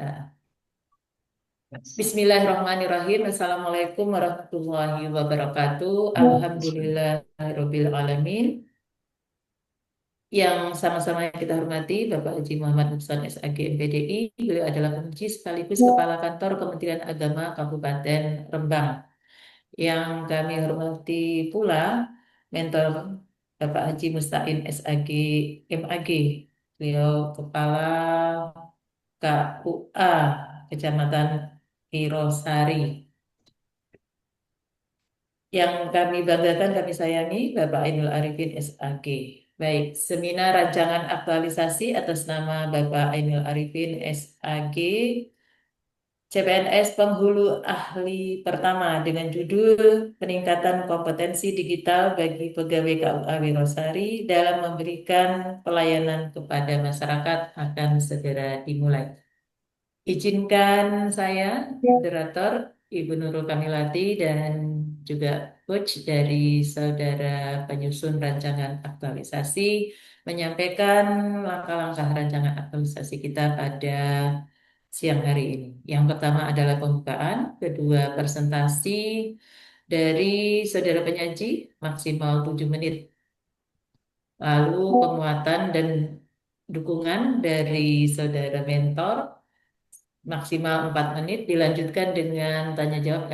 Ah, Bismillahirrahmanirrahim. Assalamualaikum warahmatullahi wabarakatuh. Alhamdulillahirabbil alamin. Yang sama-sama kita hormati Bapak Haji Muhammad Nuksan SAG MPDI. Beliau adalah penguji sekaligus Kepala Kantor Kementerian Agama Kabupaten Rembang. Yang kami hormati pula Mentor Bapak Haji Mustain SAG MAG. Beliau Kepala KUA Kecamatan Irosari. Yang kami banggakan, kami sayangi, Bapak Ainul Arifin SAG. Baik, seminar rancangan aktualisasi atas nama Bapak Ainul Arifin SAG, CPNS Penghulu Ahli Pertama dengan judul Peningkatan Kompetensi Digital bagi Pegawai KUA Wirosari dalam memberikan pelayanan kepada masyarakat akan segera dimulai. Izinkan saya, moderator Ibu Nurul Kamilati dan juga coach dari saudara penyusun rancangan aktualisasi menyampaikan langkah-langkah rancangan aktualisasi kita pada siang hari ini. Yang pertama adalah pembukaan, kedua presentasi dari saudara penyaji maksimal 7 menit, lalu penguatan dan dukungan dari saudara mentor maksimal 4 menit, dilanjutkan dengan tanya jawab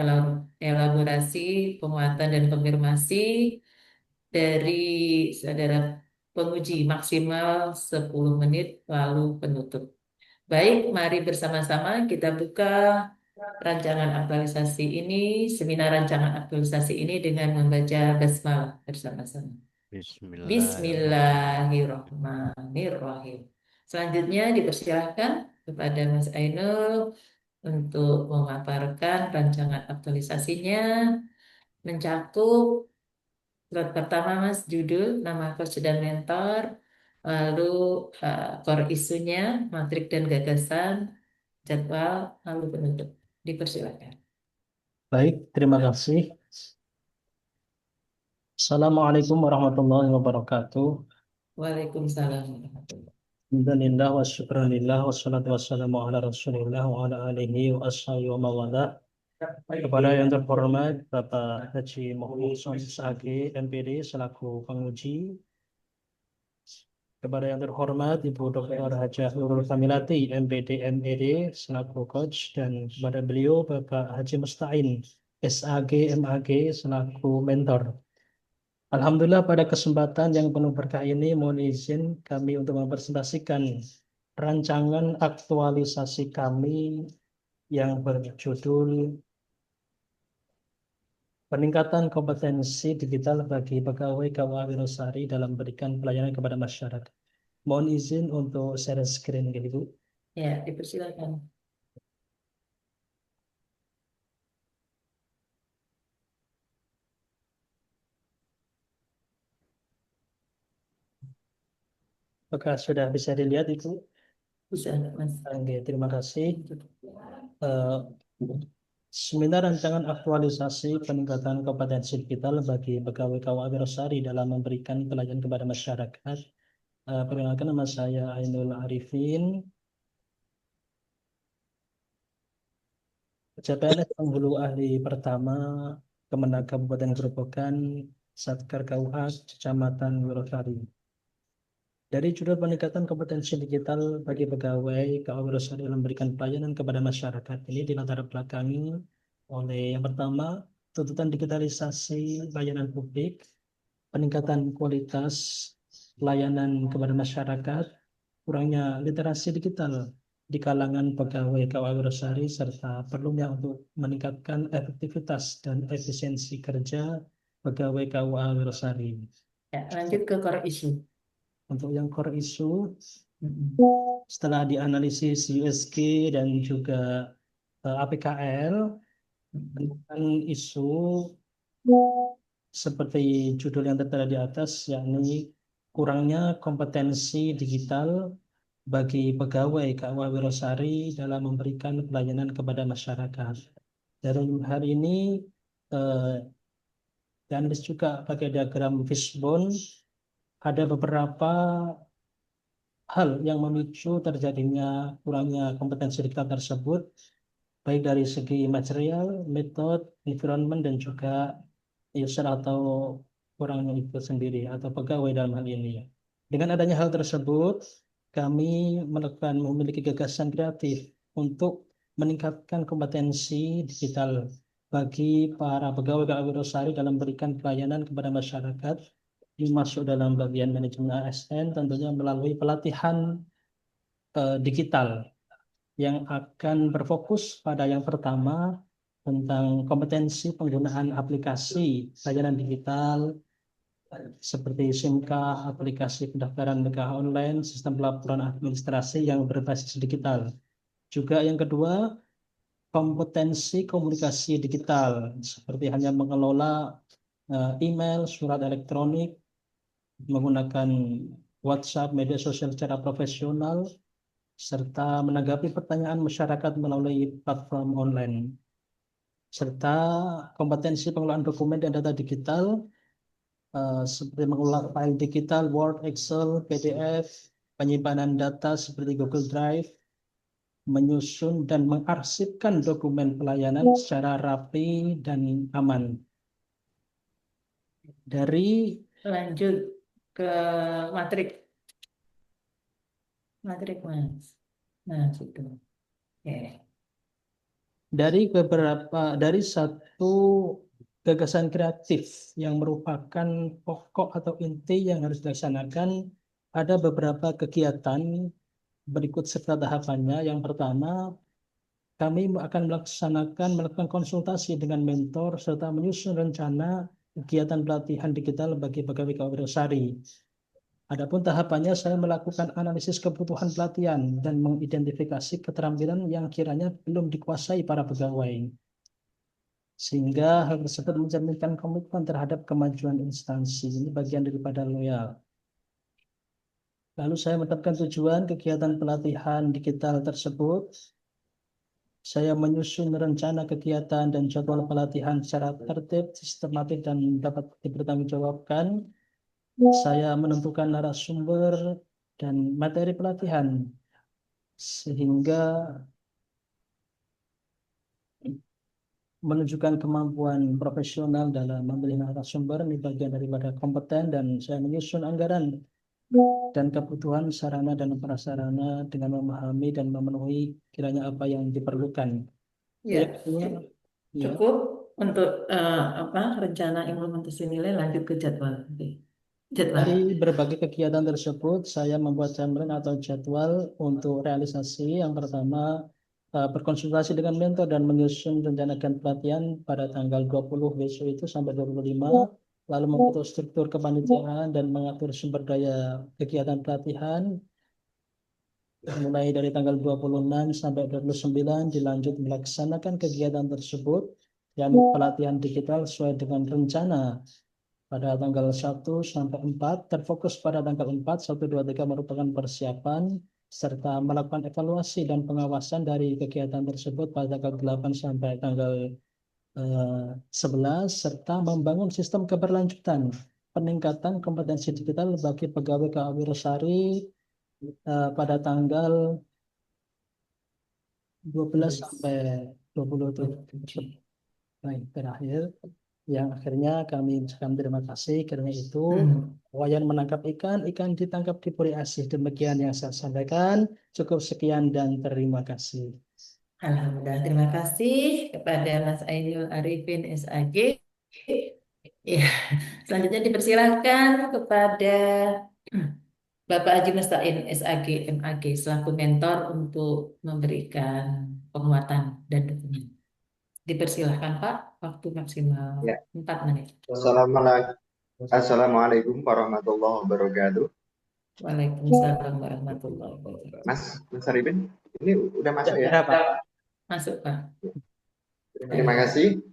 elaborasi, penguatan dan konfirmasi dari saudara penguji maksimal 10 menit, lalu penutup. Baik, mari bersama-sama kita buka rancangan aktualisasi ini, seminar rancangan aktualisasi ini dengan membaca basmalah bersama-sama. Bismillahirrahmanirrahim. Bismillahirrahmanirrahim. Selanjutnya dipersilahkan kepada Mas Ainul untuk memaparkan rancangan aktualisasinya, mencakup slide pertama Mas, judul, nama coach dan mentor, lalu core isunya, matrik dan gagasan, jadwal, lalu penutup. Dipersilakan. Baik, terima kasih. Assalamualaikum warahmatullahi wabarakatuh. Waalaikumsalam warahmatullahi. Alhamdulillah wa syukurillah wassalatu wassalamu ala rasulillah wa ala alihi wa ashabihi wa mawala. Kepada yang terhormat Bapak Haji Muhammad SAG MPD selaku penguji, kepada yang terhormat Ibu Dr. Hajah Nurul Kamilati MPD MED selaku coach, dan kepada beliau Bapak Haji Mustain SAG MAG selaku mentor. Alhamdulillah pada kesempatan yang penuh berkah ini mohon izin kami untuk mempresentasikan rancangan aktualisasi kami yang berjudul Peningkatan Kompetensi Digital bagi Pegawai KUA Wirosari dalam memberikan pelayanan kepada masyarakat. Mohon izin untuk share screen, Ibu. Ya, dipersilakan. Apakah sudah bisa dilihat, Ibu? Bisa, Mas. Oke, terima kasih. Eh, Seminar rancangan aktualisasi peningkatan kompetensi digital bagi pegawai KUA Wirosari dalam memberikan pelayanan kepada masyarakat. Perkenalkan, nama saya Ainul Arifin, CPNS Penghulu Ahli Pertama Kemenag Kabupaten Grobogan, Satker KUA Kecamatan Wirosari. Dari judul peningkatan kompetensi digital bagi pegawai KUA Wirosari dalam memberikan pelayanan kepada masyarakat, ini dilatar belakangi oleh yang pertama, tuntutan digitalisasi layanan publik, peningkatan kualitas layanan kepada masyarakat, kurangnya literasi digital di kalangan pegawai KUA Wirosari, serta perlunya untuk meningkatkan efektivitas dan efisiensi kerja pegawai KUA Wirosari. Ya, lanjut ke core issue. Untuk yang core issue, Mm-mm. setelah dianalisis USG dan juga APKL, dengan isu seperti judul yang tertera di atas, yakni kurangnya kompetensi digital bagi pegawai KUA Wirosari dalam memberikan pelayanan kepada masyarakat. Dalam hal ini eh, dianalisis juga pakai diagram fishbone, ada beberapa hal yang memicu terjadinya kurangnya kompetensi digital tersebut, baik dari segi material, metode, environment, dan juga user atau orangnya itu sendiri atau pegawai dalam hal ini ya. Dengan adanya hal tersebut, kami memiliki gagasan kreatif untuk meningkatkan kompetensi digital bagi para pegawai KAW Rosari dalam memberikan pelayanan kepada masyarakat, masuk dalam bagian manajemen ASN tentunya melalui pelatihan digital yang akan berfokus pada yang pertama tentang kompetensi penggunaan aplikasi layanan digital seperti SIMK, aplikasi pendaftaran nikah online, sistem pelaporan administrasi yang berbasis digital. Juga yang kedua, kompetensi komunikasi digital seperti hanya mengelola email, surat elektronik, menggunakan WhatsApp, media sosial secara profesional, serta menanggapi pertanyaan masyarakat melalui platform online, serta kompetensi pengelolaan dokumen dan data digital seperti mengelola file digital, Word, Excel, PDF, penyimpanan data seperti Google Drive, menyusun dan mengarsipkan dokumen pelayanan secara rapi dan aman. Dari Lanjut ke matrik, matrik Mas. Nah, situ. Oke. dari satu gagasan kreatif yang merupakan pokok atau inti yang harus dilaksanakan, ada beberapa kegiatan berikut serta tahapannya. Yang pertama, kami akan melakukan konsultasi dengan mentor serta menyusun rencana kegiatan pelatihan digital bagi pegawai KW Rosari. Adapun tahapannya, saya melakukan analisis kebutuhan pelatihan dan mengidentifikasi keterampilan yang kiranya belum dikuasai para pegawai. Sehingga hal tersebut mencerminkan komitmen terhadap kemajuan instansi. Ini bagian daripada loyal. Lalu saya menetapkan tujuan kegiatan pelatihan digital tersebut. Saya menyusun rencana kegiatan dan jadwal pelatihan secara tertib, sistematis, dan dapat dipertanggungjawabkan. Saya menentukan narasumber dan materi pelatihan sehingga menunjukkan kemampuan profesional dalam memilih narasumber. Ini bagian daripada kompeten, dan saya menyusun anggaran dan kebutuhan sarana dan prasarana dengan memahami dan memenuhi kiranya apa yang diperlukan. Ya, Yang kedua, ya, cukup untuk apa rencana implementasi nilai, lanjut ke jadwal. Oke. Jadwal. dari berbagai kegiatan tersebut, saya membuat timeline atau jadwal untuk realisasi. Yang pertama, berkonsultasi dengan mentor dan menyusun rencanakan pelatihan pada tanggal 20 besok itu sampai 25, lalu membentuk struktur kepanitiaan dan mengatur sumber daya kegiatan pelatihan mulai dari tanggal 26 sampai 29, dilanjut melaksanakan kegiatan tersebut dan pelatihan digital sesuai dengan rencana pada tanggal 1 sampai 4, terfokus pada tanggal 4, 1, 2, 3 merupakan persiapan serta melakukan evaluasi dan pengawasan dari kegiatan tersebut pada tanggal 8 sampai tanggal 11, serta membangun sistem keberlanjutan peningkatan kompetensi digital bagi pegawai KAW Rosari pada tanggal 12 sampai 27. Baik, terakhir yang akhirnya kami ucapkan terima kasih karena itu wayan menangkap ikan, ikan ditangkap di puri asih. Demikian yang saya sampaikan. Cukup sekian dan terima kasih. Alhamdulillah, terima kasih kepada Mas Ainul Arifin SAG. Ya, selanjutnya dipersilahkan kepada Bapak Haji Mustain SAG MAG selaku mentor untuk memberikan penguatan dan dukungan. Dipersilahkan Pak, waktu maksimal Ya, 4 menit. Assalamualaikum warahmatullahi wabarakatuh. Waalaikumsalam warahmatullahi wabarakatuh. Mas Arifin, ini udah masuk ya? Ya, Pak. Masuk Pak. Terima kasih.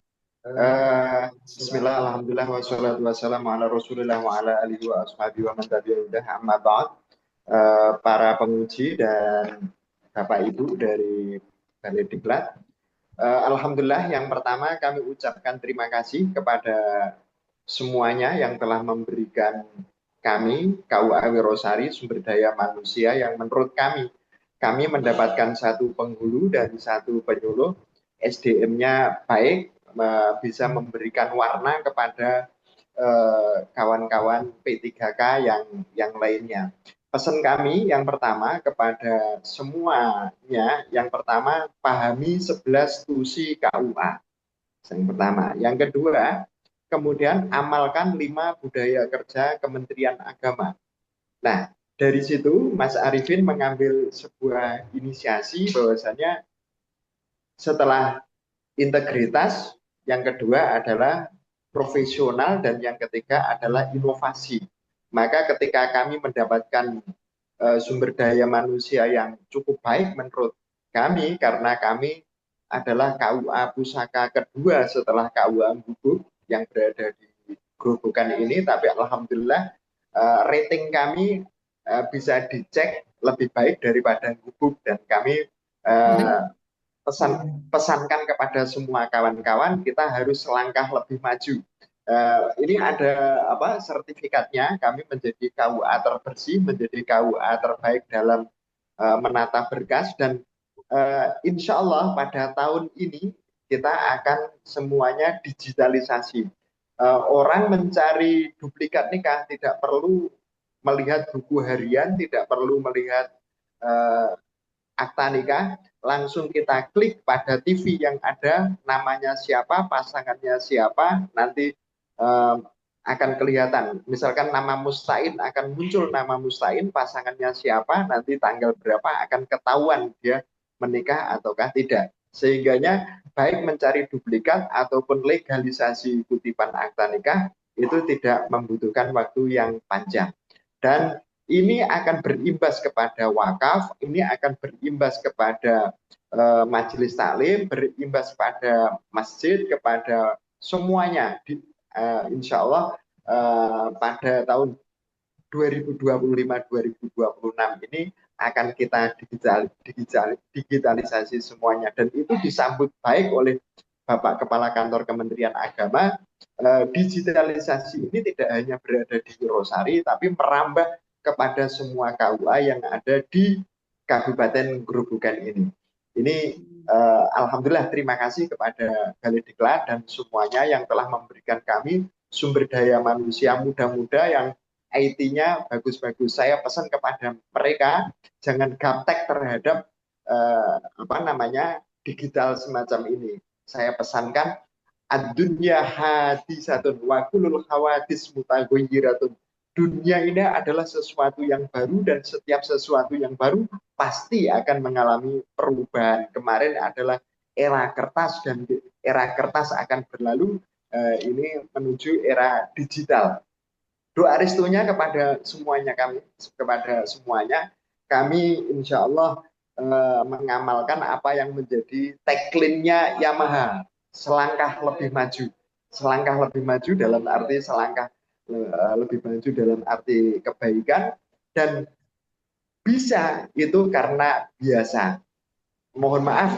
Bismillah, alhamdulillah, wassalatu wassalamu ala rasulillah wa ala alihi wa ashabihi wa man tabi'udah amma ba'd. Para penguji dan Bapak Ibu dari Balai Diklat, alhamdulillah, yang pertama kami ucapkan terima kasih kepada semuanya yang telah memberikan kami KUA Wirosari sumber daya manusia yang menurut kami mendapatkan satu penghulu dan satu penyuluh, SDM-nya baik, bisa memberikan warna kepada kawan-kawan P3K yang lainnya. Pesan kami yang pertama kepada semuanya, yang pertama pahami 11 tusi KUA. Yang pertama. Yang kedua, kemudian amalkan 5 budaya kerja Kementerian Agama. Nah, dari situ Mas Arifin mengambil sebuah inisiasi bahwasanya setelah integritas, yang kedua adalah profesional, dan yang ketiga adalah inovasi. Maka ketika kami mendapatkan sumber daya manusia yang cukup baik menurut kami, karena kami adalah KUA Pusaka kedua setelah KUA Gubuk yang berada di Grobogan ini, tapi alhamdulillah rating kami bisa dicek lebih baik daripada Gubuk, dan kami pesankan kepada semua kawan-kawan kita harus selangkah lebih maju. Ini ada sertifikatnya, kami menjadi KUA terbersih, menjadi KUA terbaik dalam menata berkas, dan insya Allah pada tahun ini kita akan semuanya digitalisasi. Orang mencari duplikat nikah tidak perlu melihat buku harian, tidak perlu melihat akta nikah, langsung kita klik pada TV yang ada, namanya siapa, pasangannya siapa, nanti akan kelihatan. Misalkan nama Mustain, akan muncul nama Mustain, pasangannya siapa, nanti tanggal berapa akan ketahuan dia menikah ataukah tidak. Sehingganya baik mencari duplikat ataupun legalisasi kutipan akta nikah itu tidak membutuhkan waktu yang panjang. Dan ini akan berimbas kepada wakaf, ini akan berimbas kepada majelis taklim, berimbas pada masjid, kepada semuanya. Insya Allah pada tahun 2025-2026 ini akan kita digitalisasi semuanya, dan itu disambut baik oleh Bapak Kepala Kantor Kementerian Agama. Digitalisasi ini tidak hanya berada di Wirosari, tapi merambah kepada semua KUA yang ada di Kabupaten Grobogan ini. Ini alhamdulillah, terima kasih kepada Balediklat dan semuanya yang telah memberikan kami sumber daya manusia muda-muda yang IT-nya bagus-bagus. Saya pesan kepada mereka jangan gaptek terhadap digital semacam ini. Saya pesankan ad-dunya hadisatun wa kullul hawadis mutaghayyiratun. Dunia ini adalah sesuatu yang baru, dan setiap sesuatu yang baru pasti akan mengalami perubahan. Kemarin adalah era kertas, dan era kertas akan berlalu, ini menuju era digital. Doa restunya kepada semuanya, kami insya Allah mengamalkan apa yang menjadi tagline-nya Yamaha, selangkah lebih maju. Selangkah lebih maju dalam arti selangkah lebih maju dalam arti kebaikan, dan bisa itu karena biasa. Mohon maaf,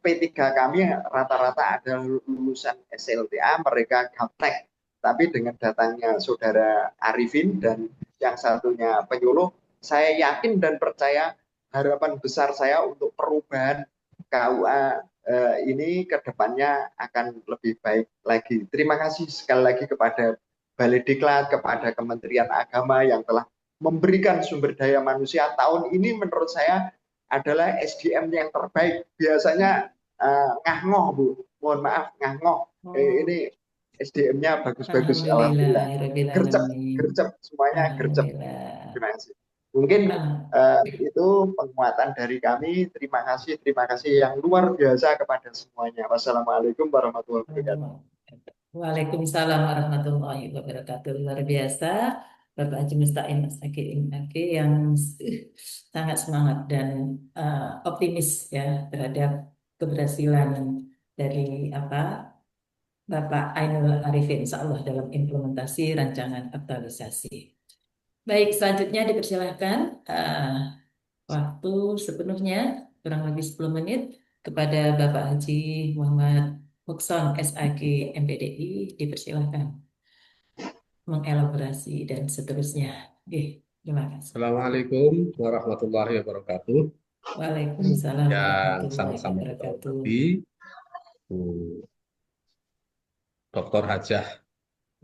P3 kami rata-rata ada lulusan SLTA, mereka gaptek. Tapi dengan datangnya saudara Arifin dan yang satunya penyuluh, saya yakin dan percaya harapan besar saya untuk perubahan KUA ini ke depannya akan lebih baik lagi. Terima kasih sekali lagi kepada Balediklat, kepada Kementerian Agama yang telah memberikan sumber daya manusia. Tahun ini menurut saya adalah SDM yang terbaik. Biasanya ngah-ngoh, Bu. Mohon maaf, ngah-ngoh. Ini SDM-nya bagus-bagus, alhamdulillah. Gercep, semuanya gercep. Terima kasih. Mungkin itu penguatan dari kami. Terima kasih yang luar biasa kepada semuanya. Wassalamualaikum warahmatullahi wabarakatuh. Waalaikumsalam warahmatullahi wabarakatuh. Luar biasa Bapak Haji Mustain Ake yang sangat semangat dan optimis ya terhadap keberhasilan dari Bapak Ainul Arifin, insya Allah dalam implementasi rancangan aktualisasi. Baik, selanjutnya dipersilahkan waktu sepenuhnya kurang lebih 10 menit kepada Bapak Haji Muhammad Mukson SAG MPDI, dipersilahkan mengelaborasi dan seterusnya. Terima kasih. Assalamualaikum warahmatullahi wabarakatuh. Waalaikumsalam Yang warahmatullahi sama-sama kita wabarakatuh. hormati, Bu Dr. Hajah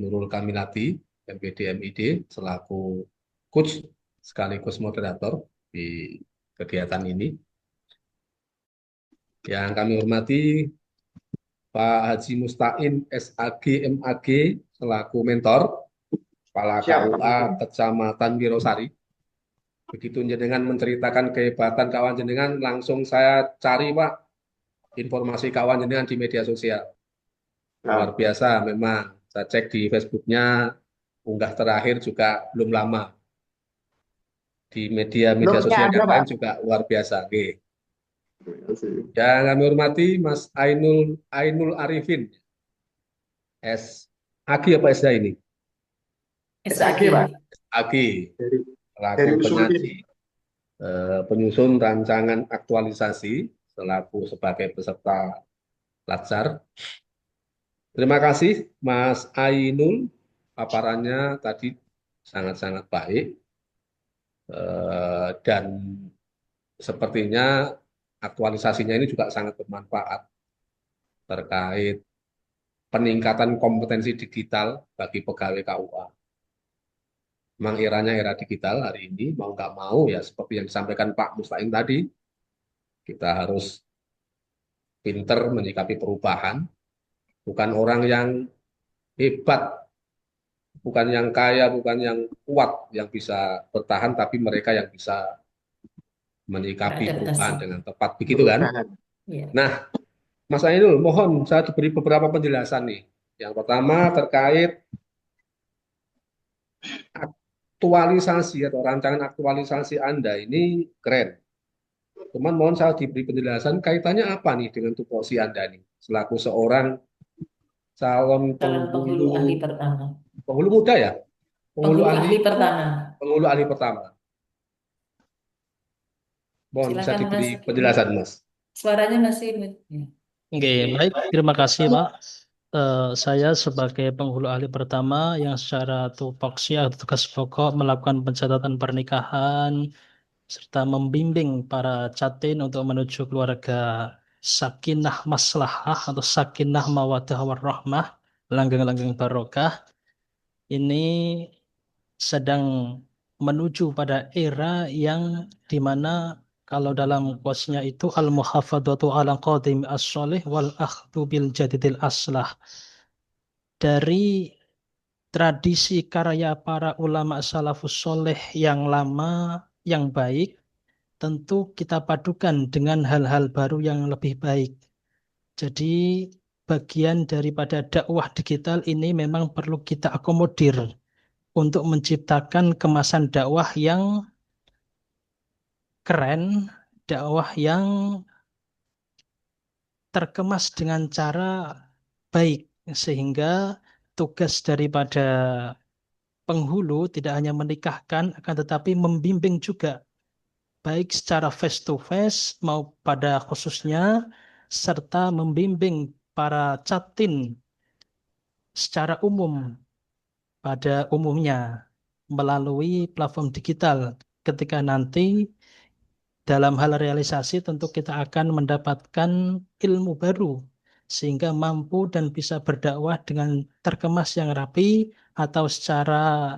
Nurul Kamilati, MPD MID, selaku coach sekaligus moderator di kegiatan ini. Yang kami hormati Pak Haji Mustain, SAG, MAG, selaku mentor, Kepala Siap, KUA Kecamatan Wirosari. Begitu jenengan menceritakan kehebatan kawan jenengan, langsung saya cari, Pak, informasi kawan jenengan di media sosial. Luar Nah, biasa memang. Saya cek di Facebooknya, unggah terakhir juga belum lama. Di media-media nomornya sosial ada, yang Pak. lain juga luar biasa. Oke. Terima kasih. Yang kami hormati Mas Ainul Arifin, SAG apa SDA ini? SAG, SAG. Pak. AG, Dari selaku Usuluddin. penyaji, penyusun rancangan aktualisasi, selaku sebagai peserta Latsar. Terima kasih Mas Ainul, paparannya tadi sangat-sangat baik. Dan sepertinya aktualisasinya ini juga sangat bermanfaat terkait peningkatan kompetensi digital bagi pegawai KUA. Memang eranya era digital hari ini, mau nggak mau ya seperti yang disampaikan Pak Mustain tadi, kita harus pinter menyikapi perubahan, bukan orang yang hebat, bukan yang kaya, bukan yang kuat yang bisa bertahan, tapi mereka yang bisa menyikapi Beradaptasi. perubahan dengan tepat, begitu kan? Perubahan. Ya. Nah, Mas Ainul, mohon saya diberi beberapa penjelasan nih. Yang pertama terkait aktualisasi atau rancangan aktualisasi Anda ini keren. Cuman mohon saya diberi penjelasan kaitannya apa nih dengan tupoksi Anda nih selaku seorang calon Calon penghulu ahli pertama. penghulu muda ya, penghulu Penghulu ahli ahli pertama. penghulu ahli pertama. Mohon bisa Silakan diberi Mas. penjelasan Mas. Suaranya masih. Ya. Oke, baik. Terima kasih, Pak. Saya sebagai penghulu ahli pertama yang secara tupoksi atau tugas pokok melakukan pencatatan pernikahan serta membimbing para catin untuk menuju keluarga sakinah maslahah atau sakinah mawaddah warahmah, langgeng-langgeng barokah. Ini sedang menuju pada era yang dimana kalau dalam quotes-nya itu al-muhafadzatu ala qadim as-solih wal akhdu bil jadidil aslah. Dari tradisi karya para ulama salafus soleh yang lama, yang baik, tentu kita padukan dengan hal-hal baru yang lebih baik. Jadi bagian daripada dakwah digital ini memang perlu kita akomodir untuk menciptakan kemasan dakwah yang keren, dakwah yang terkemas dengan cara baik, sehingga tugas daripada penghulu tidak hanya menikahkan, akan tetapi membimbing juga, baik secara face to face mau pada khususnya, serta membimbing para catin secara umum pada umumnya melalui platform digital. Ketika nanti dalam hal realisasi tentu kita akan mendapatkan ilmu baru sehingga mampu dan bisa berdakwah dengan terkemas yang rapi, atau secara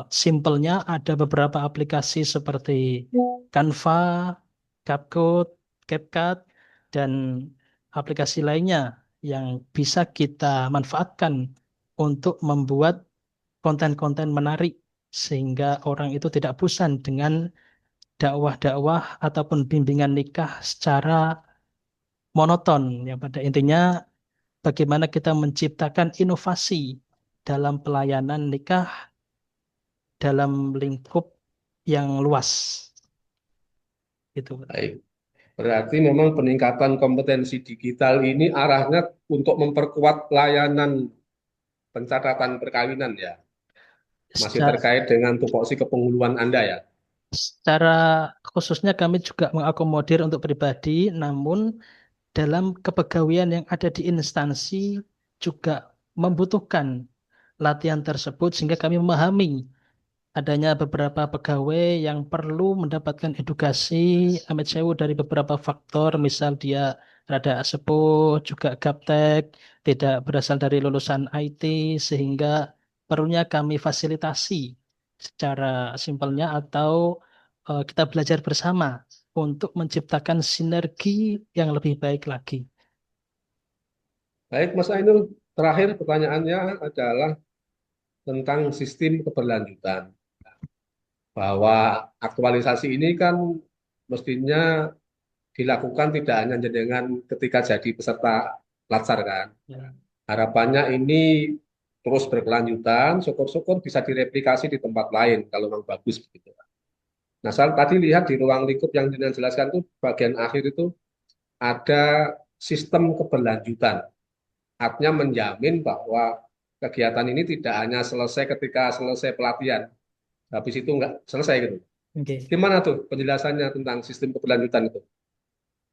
simpelnya ada beberapa aplikasi seperti Canva, CapCut, CapCut, dan aplikasi lainnya yang bisa kita manfaatkan untuk membuat konten-konten menarik sehingga orang itu tidak bosan dengan dakwah-dakwah ataupun bimbingan nikah secara monoton. Yang pada intinya bagaimana kita menciptakan inovasi dalam pelayanan nikah dalam lingkup yang luas. Gitu. Baik. Berarti memang peningkatan kompetensi digital ini arahnya untuk memperkuat layanan pencatatan perkawinan ya. Masih Secara, terkait dengan tupoksi kepenghuluan Anda ya. secara khususnya kami juga mengakomodir untuk pribadi, namun dalam kepegawaian yang ada di instansi juga membutuhkan latihan tersebut sehingga kami memahami adanya beberapa pegawai yang perlu mendapatkan edukasi amit sewu dari beberapa faktor, misal dia rada sepuh, juga gaptek, tidak berasal dari lulusan IT, sehingga perlunya kami fasilitasi secara simpelnya atau kita belajar bersama untuk menciptakan sinergi yang lebih baik lagi. Baik, Mas Ainul, terakhir pertanyaannya adalah tentang sistem keberlanjutan. Bahwa aktualisasi ini kan mestinya dilakukan tidak hanya dengan ketika jadi peserta latsar kan. Ya. Harapannya ini terus berkelanjutan, syukur-syukur bisa direplikasi di tempat lain kalau memang bagus begitu. Nah, saya tadi lihat di ruang lingkup yang Dina jelaskan itu bagian akhir itu ada sistem keberlanjutan. Artinya menjamin bahwa kegiatan ini tidak hanya selesai ketika selesai pelatihan, habis itu nggak selesai gitu. Oke. Gimana tuh penjelasannya tentang sistem keberlanjutan itu?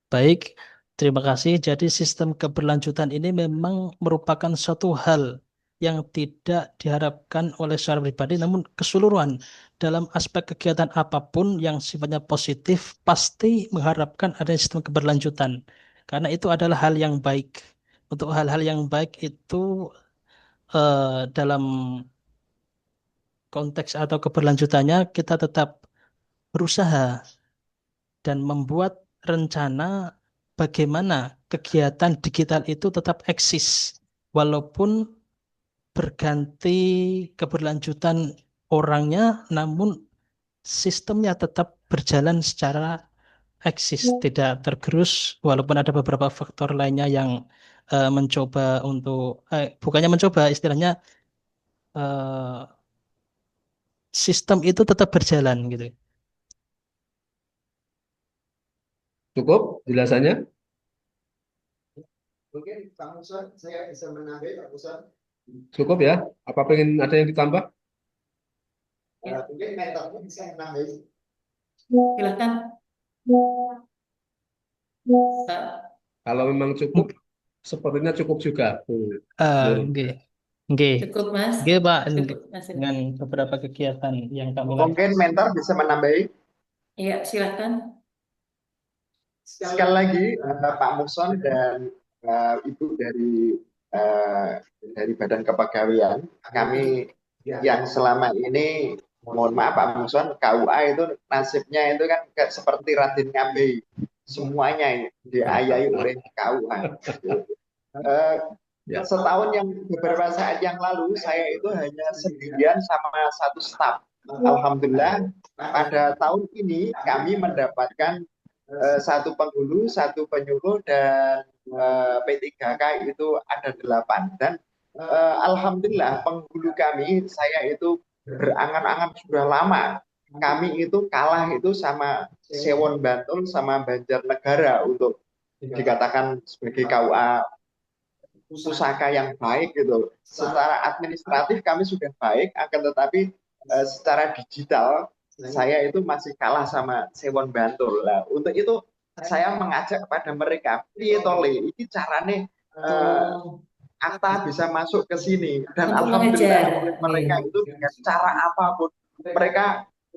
Baik, terima kasih. Jadi sistem keberlanjutan ini memang merupakan suatu hal yang tidak diharapkan oleh secara pribadi, namun keseluruhan dalam aspek kegiatan apapun yang sifatnya positif pasti mengharapkan adanya sistem keberlanjutan. Karena itu adalah hal yang baik. Untuk hal-hal yang baik itu dalam konteks atau keberlanjutannya kita tetap berusaha dan membuat rencana bagaimana kegiatan digital itu tetap eksis walaupun berganti keberlanjutan orangnya, namun sistemnya tetap berjalan secara eksis, tidak tergerus walaupun ada beberapa faktor lainnya yang mencoba untuk bukannya mencoba, istilahnya eh, sistem itu tetap berjalan gitu. Cukup jelasannya? Mungkin Pak Muson, saya bisa menambah Pak Muson. Cukup ya? Apa pengen ada yang ditambah? Mungkin mentornya bisa menambah. Silakan. Kalau memang cukup, sepertinya cukup juga, Bu Nur. Nggih. Nggih. Cukup, Mas. Nggih, Pak, Cukup, Mas. dengan beberapa kegiatan yang kami lakukan. Mungkin mentor bisa menambahi. Iya, silakan. Sekali lagi Pak Muson dan Ibu dari Badan Kepegawaian, kami yang selama ini, mohon maaf Pak Muson, KUA itu nasibnya itu kan seperti Raden Ngabei, semuanya diayai oleh KUA. Setahun yang beberapa saat yang lalu saya itu hanya sendirian sama satu staf. Alhamdulillah pada tahun ini kami mendapatkan satu penghulu, satu penyuluh, dan P3K itu ada 8. Dan alhamdulillah penghulu kami, saya itu berangan-angan sudah lama. Kami itu kalah itu sama Sewon Bantul sama Banjarnegara untuk dikatakan sebagai KUA pusaka yang baik gitu. Secara administratif kami sudah baik, akan tetapi secara digital saya itu masih kalah sama Sewon Bantul. Nah, untuk itu saya mengajak kepada mereka, piye tole, ini carane Akta bisa masuk ke sini, dan Untuk alhamdulillah mengejar. oleh mereka itu dengan cara apapun mereka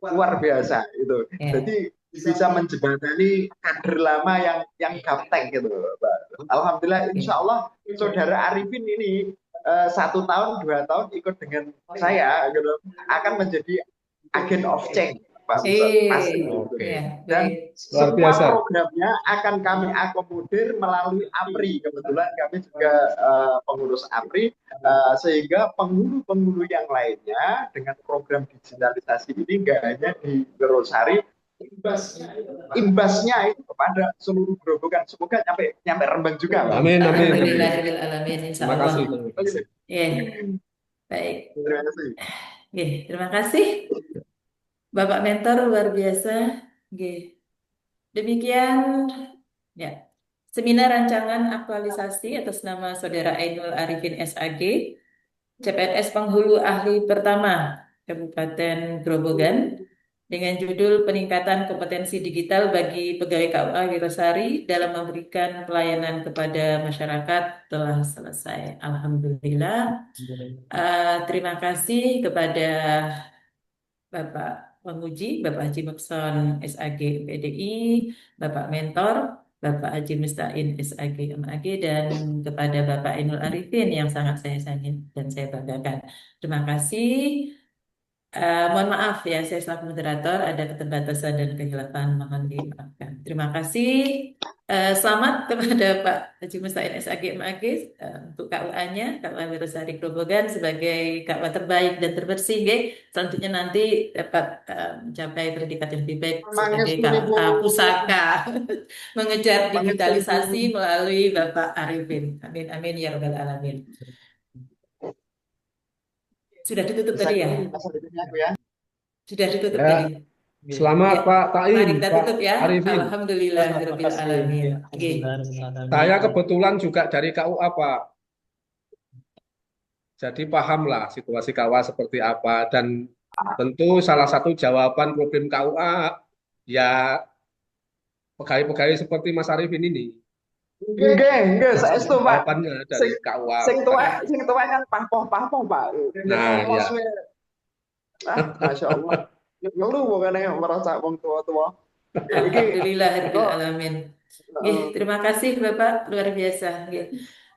luar biasa itu. Jadi bisa menjembatani kader lama yang gaptek gitu. Alhamdulillah, insya Allah saudara Arifin ini 1 tahun 2 tahun ikut dengan saya gitu, akan menjadi agen of change, Pak Musa, pasti. Dan semua programnya akan kami akomodir melalui APRI. Kebetulan kami juga pengurus APRI, sehingga penghulu-penghulu yang lainnya dengan program digitalisasi ini nggak hanya di Gerosari, imbasnya itu kepada seluruh gerobokan. Semoga nyampe Rembang juga, Pak. Amin, amin. Alhamdulillahirrahmanirrahim, insya Terima Allah. kasih. Baik. Terima kasih. Terima kasih. Bapak Mentor luar biasa. Demikian ya. Seminar rancangan aktualisasi atas nama Saudara Ainul Arifin SAG, CPNS Penghulu Ahli Pertama Kabupaten Grobogan, dengan judul Peningkatan Kompetensi Digital bagi Pegawai KUA Wirosari dalam memberikan pelayanan kepada masyarakat telah selesai. Alhamdulillah. Terima kasih kepada Bapak penguji, Bapak Haji Mukson SAG PDI, Bapak mentor, Bapak Haji Mustain SAG MAG, dan kepada Bapak Ainul Arifin yang sangat saya sayangi dan saya banggakan. Terima kasih. Mohon maaf ya, saya selaku moderator ada keterbatasan dan kehilafan, mohon dimaafkan. Terima kasih. Selamat kepada Pak Haji Mustain SAG MAG untuk KUA-nya, KUA Wirosari Grobogan sebagai KUA terbaik dan terbersih. Nggih. Selanjutnya nanti dapat mencapai predikat yang lebih baik Semangat sebagai Ibu. KUA pusaka mengejar Semangat digitalisasi Ibu. melalui Bapak Arifin. Amin amin ya rabbal alamin. Sudah ditutup Bisa tadi ya? kirim masa depannya aku ya. Sudah ditutup Ya, tadi. selamat Ya, Pak Taim, mari kita Pak tutup ya. Arifin. Terima Alhamdulillahirabbil kasih. alamin. Oke. Alhamdulillah. Saya kebetulan juga dari KUA, Pak. Jadi pahamlah situasi KUA seperti apa. Dan tentu salah satu jawaban problem KUA ya pegawai-pegawai seperti Mas Arifin ini. Enggak, Salah saya satu itu Pak. jawabannya Sing dari KUA. sing tua kan pahpoh-pahpoh Pak. Nah, ya. Masya Allah. Ngeluh bukan yang merasa wong tua-tua. Iki Alhamdulillahirabbil kok alamin. Nggih, terima kasih Bapak luar biasa. Nggih.